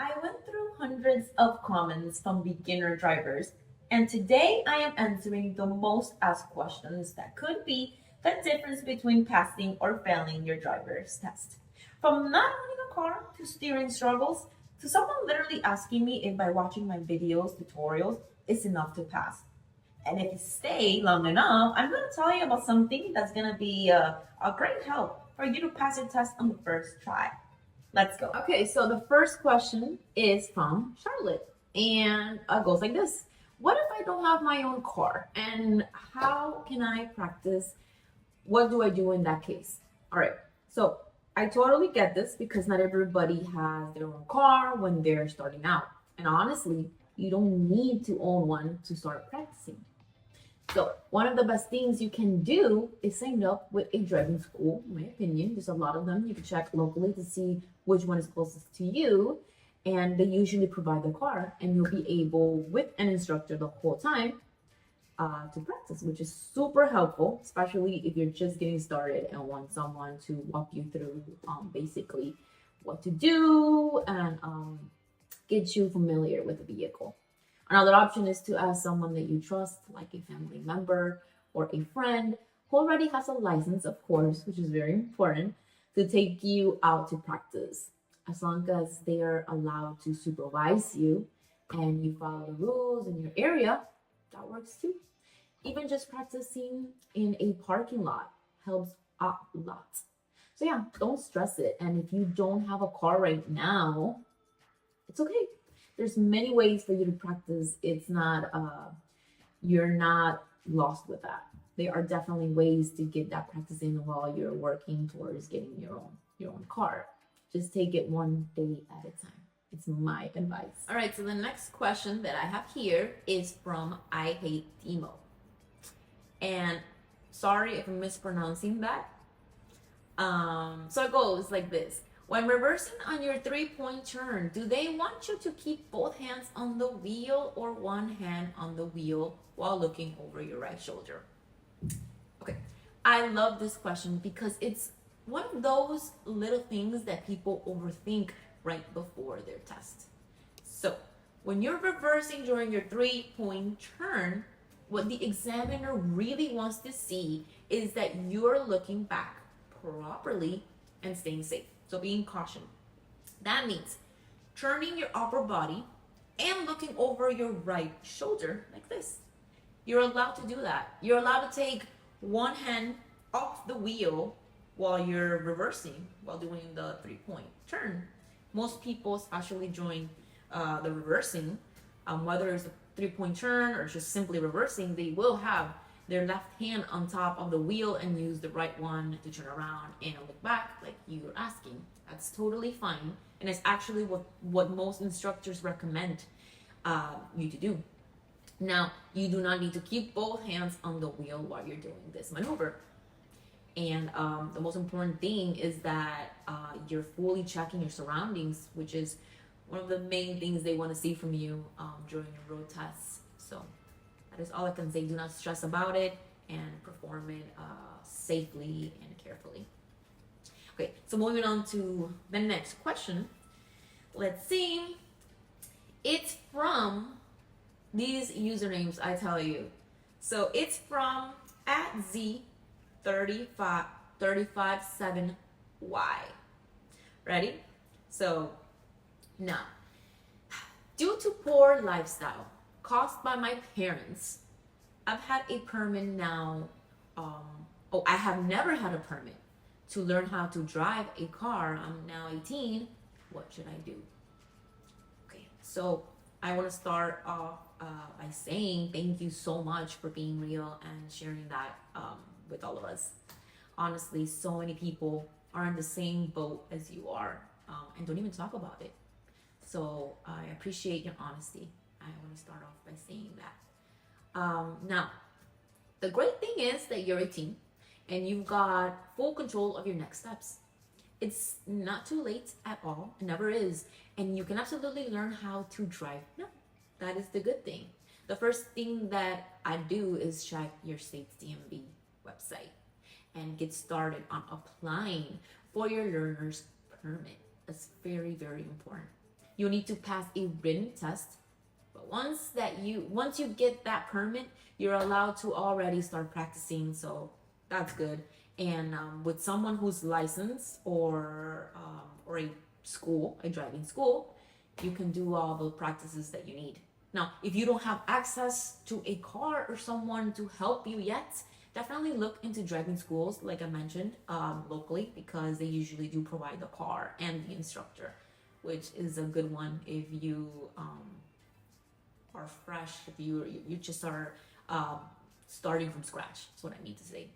I went through hundreds of comments from beginner drivers, and today I am answering the most asked questions that could be the difference between passing or failing your driver's test. From not owning a car to steering struggles to someone literally asking me if by watching my videos, tutorials is enough to pass. And if you stay long enough, I'm going to tell you about something that's going to be a great help for you to pass your test on the first try. Let's go. Okay, so the first question is from Charlotte, and it goes like this. What if I don't have my own car? And how can I practice? What do I do in that case? All right, so I totally get this because not everybody has their own car when they're starting out. And honestly, you don't need to own one to start practicing. So one of the best things you can do is sign up with a driving school. In my opinion, there's a lot of them. You can check locally to see which one is closest to you, and they usually provide the car, and you'll be able with an instructor the whole time to practice, which is super helpful, especially if you're just getting started and want someone to walk you through basically what to do and get you familiar with the vehicle. Another option is to ask someone that you trust, like a family member or a friend who already has a license, of course, which is very important, to take you out to practice. As long as they are allowed to supervise you and you follow the rules in your area, that works too. Even just practicing in a parking lot helps a lot. So, yeah, don't stress it. And if you don't have a car right now, it's okay. There's many ways for you to practice. It's not you're not lost with that. There are definitely ways to get that practice in while you're working towards getting your own car. Just take it one day at a time. It's my advice. All right, so the next question that I have here is from I Hate Demo. And sorry if I'm mispronouncing that. So it goes like this. When reversing on your 3-point turn, do they want you to keep both hands on the wheel or one hand on the wheel while looking over your right shoulder? Okay, I love this question because it's one of those little things that people overthink right before their test. So, when you're reversing during your 3-point turn, what the examiner really wants to see is that you're looking back properly and staying safe. So being caution. That means turning your upper body and looking over your right shoulder like this. You're allowed to do that. You're allowed to take one hand off the wheel while you're reversing, while doing the 3-point turn. Most people, especially during the reversing, whether it's a 3-point turn or just simply reversing, they will have their left hand on top of the wheel and use the right one to turn around and look back like you're asking. That's totally fine. And it's actually what most instructors recommend you to do. Now, you do not need to keep both hands on the wheel while you're doing this maneuver. And the most important thing is that you're fully checking your surroundings, which is one of the main things they want to see from you during your road tests. So that is all I can say. Do not stress about it and perform it safely and carefully. Okay, so moving on to the next question. Let's see. It's from these usernames, I tell you. So it's from at Z357Y. Ready? So now, due to poor lifestyle caused by my parents, I've had a permit now. I have never had a permit to learn how to drive a car. I'm now 18. What should I do? Okay, so I want to start off by saying thank you so much for being real and sharing that with all of us. Honestly, so many people are in the same boat as you are and don't even talk about it. So I appreciate your honesty. I want to start off by saying that. Now, the great thing is that you're 18 and you've got full control of your next steps. It's not too late at all. It never is. And you can absolutely learn how to drive now. That is the good thing. The first thing that I do is check your state's DMV website and get started on applying for your learner's permit. That's very, very important. you need to pass a written test. But once you get that permit, you're allowed to already start practicing. So that's good. And with someone who's licensed or a driving school, you can do all the practices that you need. Now, if you don't have access to a car or someone to help you yet, definitely look into driving schools, like I mentioned, locally, because they usually do provide the car and the instructor, which is a good one if you are fresh, if you just are starting from scratch. That's what I mean to say.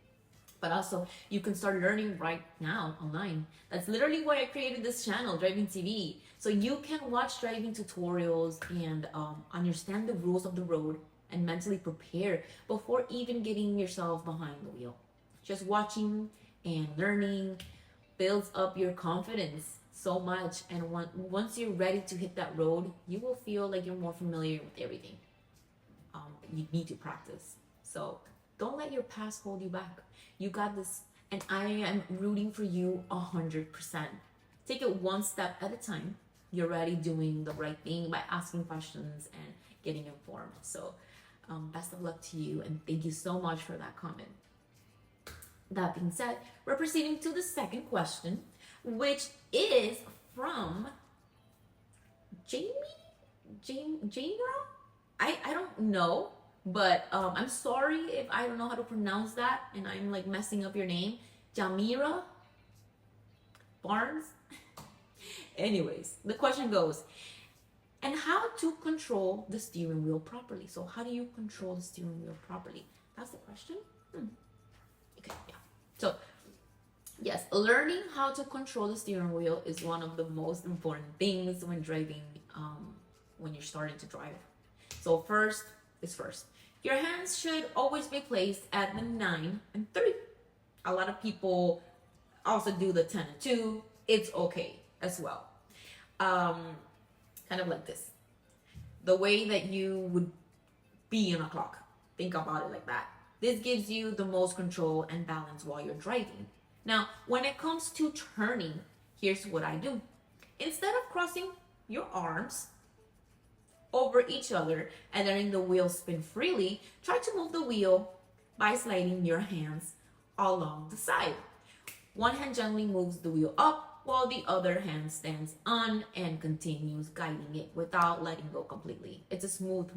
But also, you can start learning right now online. That's literally why I created this channel, Driving TV. So you can watch driving tutorials and understand the rules of the road and mentally prepare before even getting yourself behind the wheel. Just watching and learning builds up your confidence so much. And once you're ready to hit that road, you will feel like you're more familiar with everything. You need to practice. So don't let your past hold you back. You got this, and I am rooting for you 100%. Take it one step at a time. You're already doing the right thing by asking questions and getting informed. So, best of luck to you, and thank you so much for that comment. That being said, we're proceeding to the second question, which is from Jamie? Jamie? I don't know, but I'm sorry if I don't know how to pronounce that and I'm like messing up your name. Jamira Barnes? Anyways, the question goes, and how to control the steering wheel properly. So how do you control the steering wheel properly? That's the question. Okay, yeah. So yes, learning how to control the steering wheel is one of the most important things when driving, when you're starting to drive. So first is first. Your hands should always be placed at the 9 and 3. A lot of people also do the 10 and 2. It's okay as well. Kind of like this. The way that you would be on a clock. Think about it like that. This gives you the most control and balance while you're driving. Now, when it comes to turning, here's what I do. Instead of crossing your arms over each other and letting the wheel spin freely, try to move the wheel by sliding your hands along the side. One hand gently moves the wheel up while the other hand stands on and continues guiding it without letting go completely. It's a smooth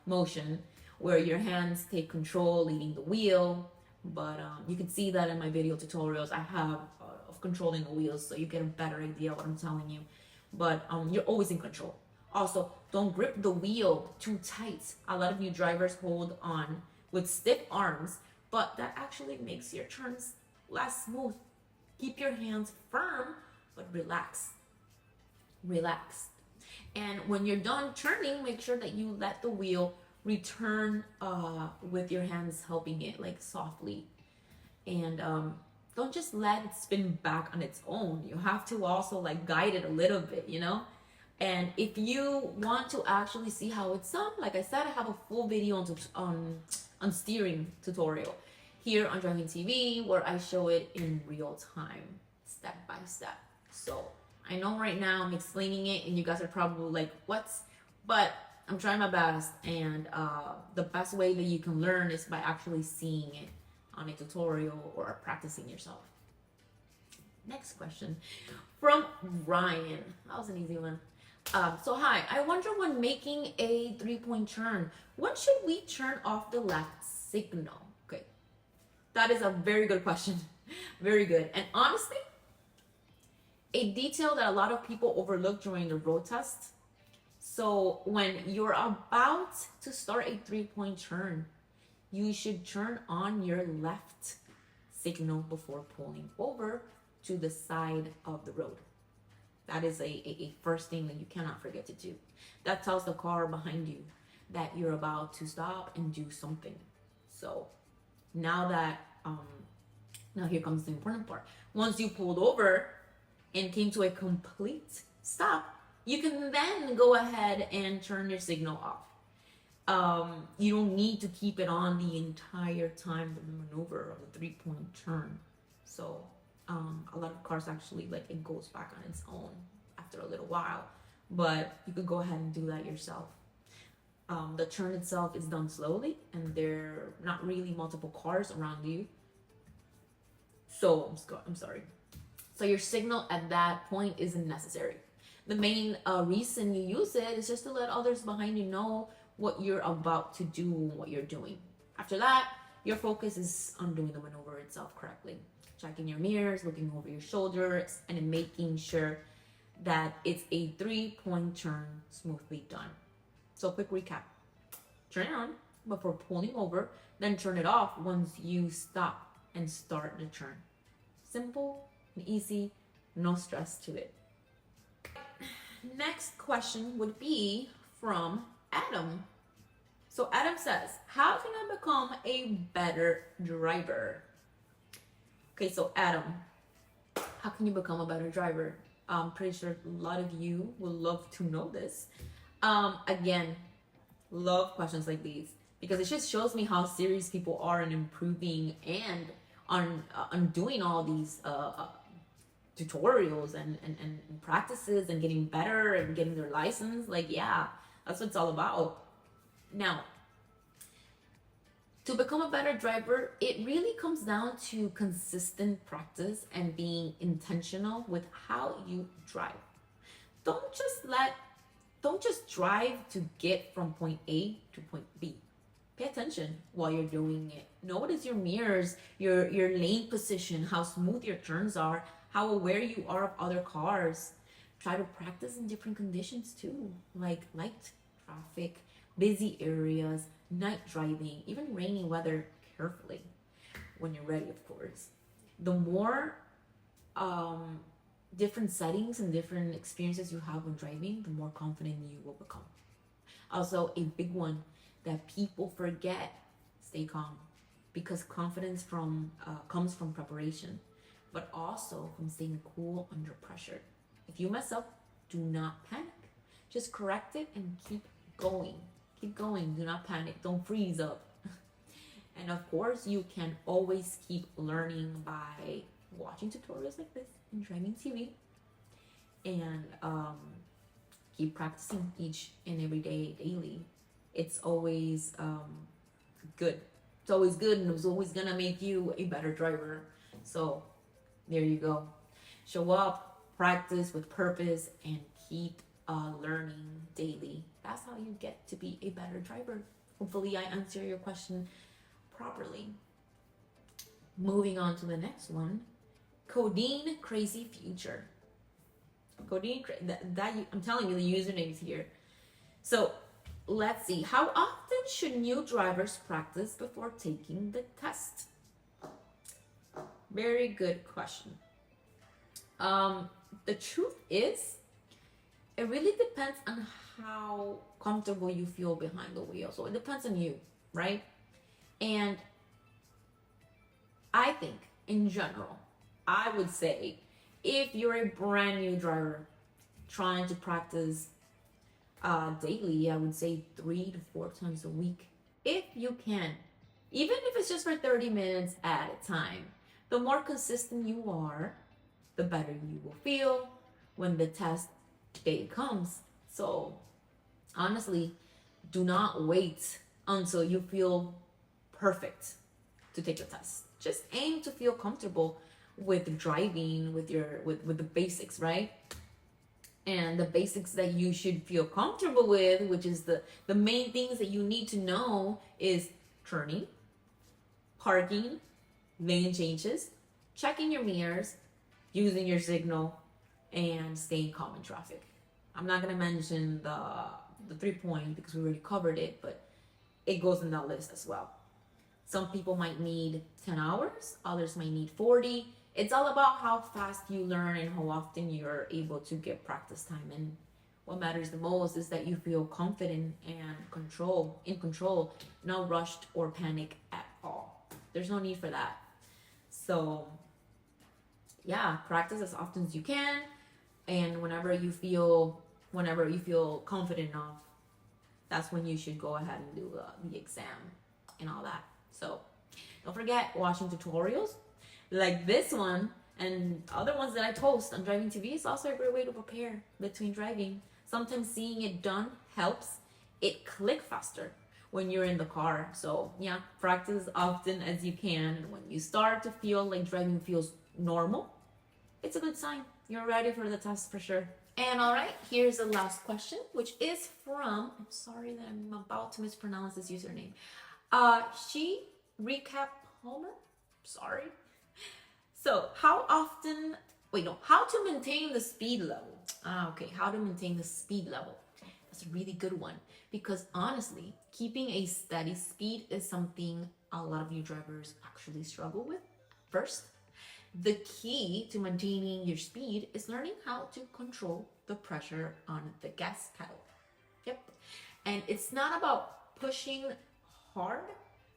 motion where your hands take control leading the wheel, but you can see that in my video tutorials I have of controlling the wheels, so you get a better idea of what I'm telling you. But you're always in control. Also, don't grip the wheel too tight. A lot of you drivers hold on with stiff arms, but that actually makes your turns less smooth. Keep your hands firm, but relax. Relax. And when you're done turning, make sure that you let the wheel return with your hands helping it, like softly. And don't just let it spin back on its own. You have to also like guide it a little bit, you know? And if you want to actually see how it's done, like I said, I have a full video on steering tutorial here on Driving TV where I show it in real time, step by step. So I know right now I'm explaining it and you guys are probably like, what? But I'm trying my best, and the best way that you can learn is by actually seeing it on a tutorial or practicing yourself. Next question from Ryan. That was an easy one. So hi, I wonder when making a 3-point turn, when should we turn off the left signal? Okay, that is a very good question. Very good. And honestly, a detail that a lot of people overlook during the road test. So when you're about to start a 3-point turn, you should turn on your left signal before pulling over to the side of the road. That is a first thing that you cannot forget to do. That tells the car behind you that you're about to stop and do something. So now that, now here comes the important part. Once you pulled over and came to a complete stop, you can then go ahead and turn your signal off. You don't need to keep it on the entire time of the maneuver of the 3-point turn. So a lot of cars actually, like, it goes back on its own after a little while. but you could go ahead and do that yourself. The turn itself is done slowly, and there are not really multiple cars around you. So I'm sorry. So your signal at that point isn't necessary. The main reason you use it is just to let others behind you know what you're about to do, what you're doing. After that, your focus is on doing the maneuver itself correctly. Checking your mirrors, looking over your shoulders, and making sure that it's a 3-point turn smoothly done. So quick recap. Turn it on before pulling over, then turn it off once you stop and start the turn. Simple and easy, no stress to it. Next question would be from Adam. So Adam says, how can I become a better driver? Okay, so Adam, how can you become a better driver? I'm pretty sure a lot of you will love to know this. Again, love questions like these because it just shows me how serious people are in improving and on doing all these tutorials and practices and getting better and getting their license. Like, yeah, that's what it's all about. Now, to become a better driver, it really comes down to consistent practice and being intentional with how you drive. Don't just drive to get from point A to point B. Pay attention while you're doing it. Notice your mirrors, your lane position, how smooth your turns are, how aware you are of other cars. Try to practice in different conditions too, like light traffic, busy areas, night driving, even rainy weather, carefully when you're ready, of course. The more different settings and different experiences you have when driving, the more confident you will become. Also, a big one that people forget, stay calm, because confidence comes from preparation, but also from staying cool under pressure. If you mess up, do not panic. Just correct it and keep going. Keep going. Do not panic. Don't freeze up. And of course, you can always keep learning by watching tutorials like this and driving TV, and keep practicing each and every day, daily. It's always good. It's always good, and it's always gonna make you a better driver. So there you go. Show up, practice with purpose, and keep learning daily. That's how you get to be a better driver. Hopefully I answer your question properly. Moving on to the next one. Codeine Crazy Future. Codeine, I'm telling you, the username is here. So let's see. How often should new drivers practice before taking the test? Very good question. The truth is, it really depends on how comfortable you feel behind the wheel. So it depends on you, right? And I think, in general, I would say if you're a brand new driver trying to practice daily, I would say 3 to 4 times a week, if you can. Even if it's just for 30 minutes at a time. The more consistent you are, the better you will feel when the test day comes. So honestly, do not wait until you feel perfect to take the test. Just aim to feel comfortable with driving, with the basics, right? And the basics that you should feel comfortable with, which is the main things that you need to know, is turning, parking, lane changes, checking your mirrors, using your signal, and staying calm in traffic. I'm not gonna mention the 3-point because we already covered it, but it goes in that list as well. Some people might need 10 hours, others might need 40. It's all about how fast you learn and how often you're able to get practice time. And what matters the most is that you feel confident and in control, not rushed or panic at all. There's no need for that. So yeah, practice as often as you can, and whenever you feel confident enough, that's when you should go ahead and do the exam and all that. So don't forget watching tutorials like this one and other ones that I post on Driving TV is also a great way to prepare between driving. sometimes seeing it done helps it click faster when you're in the car. So yeah, practice often as you can. And when you start to feel like driving feels normal, it's a good sign. You're ready for the test for sure. And all right, here's the last question, which is from, I'm sorry that I'm about to mispronounce this username. She recap Homer. Sorry. So how to maintain the speed level. Okay, how to maintain the speed level. That's a really good one because honestly, keeping a steady speed is something a lot of you drivers actually struggle with. First, the key to maintaining your speed is learning how to control the pressure on the gas pedal. Yep. And it's not about pushing hard.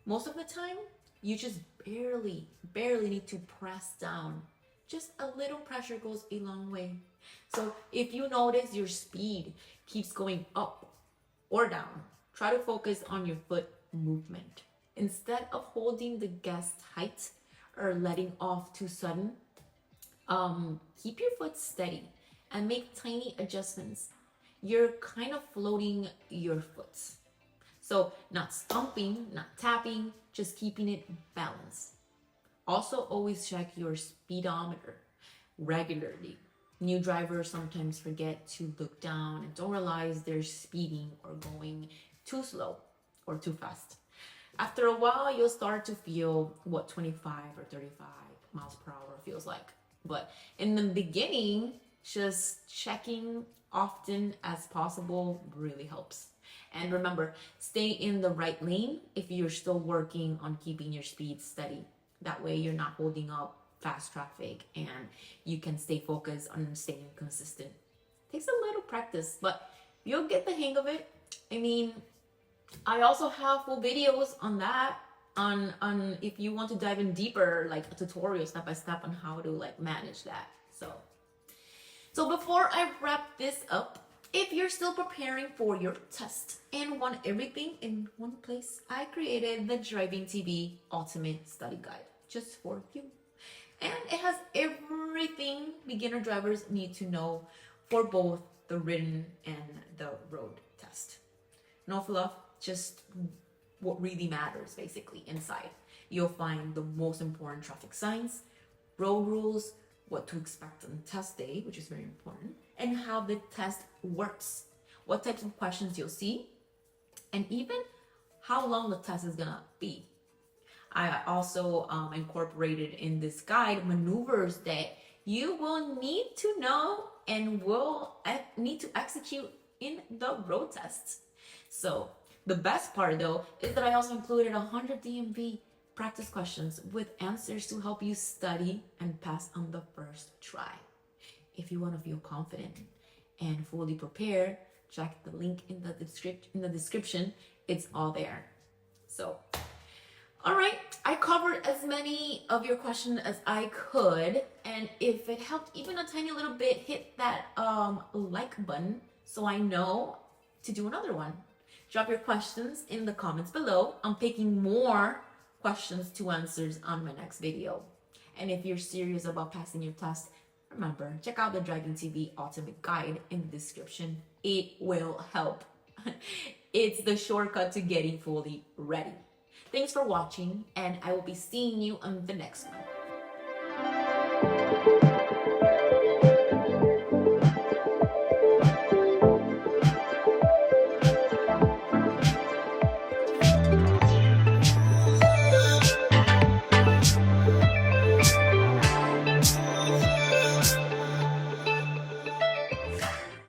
Most of the time, you just barely need to press down. Just a little pressure goes a long way. So if you notice your speed keeps going up or down, try to focus on your foot movement. Instead of holding the gas tight or letting off too sudden, keep your foot steady and make tiny adjustments. You're kind of floating your foot. So not stomping, not tapping, just keeping it balanced. Also, always check your speedometer regularly. New drivers sometimes forget to look down and don't realize they're speeding or going too slow or too fast. After a while, you'll start to feel what 25 or 35 miles per hour feels like. But in the beginning, just checking often as possible really helps. And remember, stay in the right lane if you're still working on keeping your speed steady. That way you're not holding up fast traffic and you can stay focused on staying consistent. Takes a little practice, but you'll get the hang of it. I mean, I also have full videos on that, on if you want to dive in deeper, like a tutorial step by step on how to like manage that. So before I wrap this up, if you're still preparing for your test and want everything in one place, I created the Driving TV Ultimate Study Guide just for you. And it has everything beginner drivers need to know for both the written and the road test. No fluff, just what really matters basically inside. You'll find the most important traffic signs, road rules, what to expect on test day, which is very important, and how the test works, what types of questions you'll see, and even how long the test is gonna be. I also incorporated in this guide maneuvers that you will need to know and will need to execute in the road tests. So the best part though is that I also included 100 DMV practice questions with answers to help you study and pass on the first try. If you want to feel confident and fully prepared, check the link in the description. It's all there. So, all right, I covered as many of your questions as I could, and if it helped even a tiny little bit, hit that like button so I know to do another one. Drop your questions in the comments below. I'm picking more questions to answers on my next video. And if you're serious about passing your test, remember, check out the Driving TV Ultimate Guide in the description. It will help. It's the shortcut to getting fully ready. Thanks for watching, and I will be seeing you on the next one.